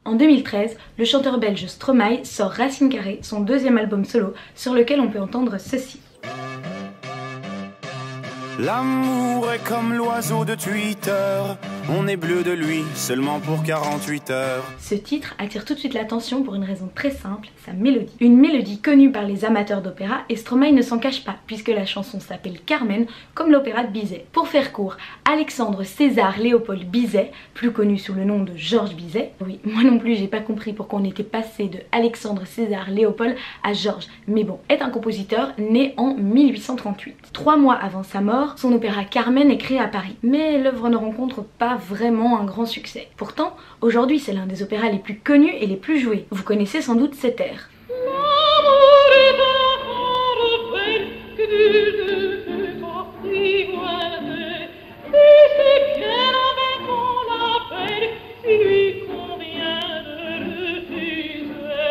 En 2013, le chanteur belge Stromae sort Racine Carrée, son deuxième album solo, sur lequel on peut entendre ceci. L'amour est comme l'oiseau de Twitter, on est bleu de lui seulement pour 48 heures. Ce titre attire tout de suite l'attention pour une raison très simple, sa mélodie. Une mélodie connue par les amateurs d'opéra et Stromae ne s'en cache pas puisque la chanson s'appelle Carmen comme l'opéra de Bizet. Pour faire court, Alexandre César Léopold Bizet, plus connu sous le nom de Georges Bizet. Oui, moi non plus j'ai pas compris pourquoi on était passé de Alexandre César Léopold à Georges, mais bon, est un compositeur né en 1838. 3 mois avant sa mort, son opéra Carmen est créé à Paris, mais l'œuvre ne rencontre pas vraiment un grand succès. Pourtant, aujourd'hui c'est l'un des opéras les plus connus et les plus joués. Vous connaissez sans doute cet air.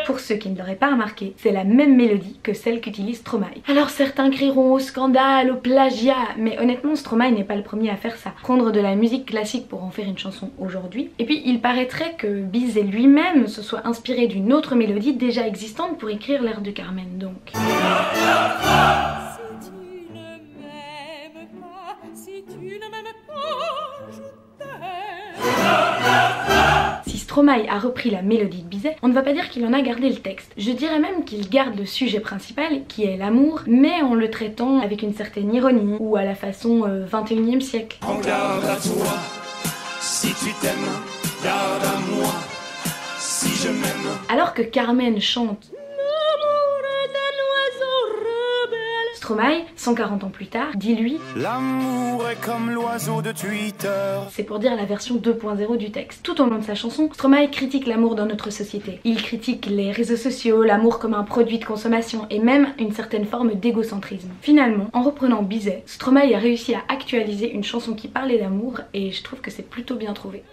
Pour ceux qui ne l'auraient pas remarqué, c'est la même mélodie que celle qu'utilise Stromae. Alors certains crieront au scandale, au plagiat, mais honnêtement Stromae n'est pas le premier à faire ça. Prendre de la musique classique pour en faire une chanson aujourd'hui. Et puis il paraîtrait que Bizet lui-même se soit inspiré d'une autre mélodie déjà existante pour écrire l'air de Carmen, donc. Si Stromae a repris la mélodie de Bizet, on ne va pas dire qu'il en a gardé le texte. Je dirais même qu'il garde le sujet principal, qui est l'amour, mais en le traitant avec une certaine ironie, ou à la façon 21e siècle. Prends garde à toi, si tu t'aimes, garde à moi, si je m'aime. Alors que Carmen chante Stromae, 140 ans plus tard, dit lui L'amour est comme l'oiseau de Twitter. C'est pour dire la version 2.0 du texte. Tout au long de sa chanson, Stromae critique l'amour dans notre société. Il critique les réseaux sociaux, l'amour comme un produit de consommation et même une certaine forme d'égocentrisme. Finalement, en reprenant Bizet, Stromae a réussi à actualiser une chanson qui parlait d'amour et je trouve que c'est plutôt bien trouvé.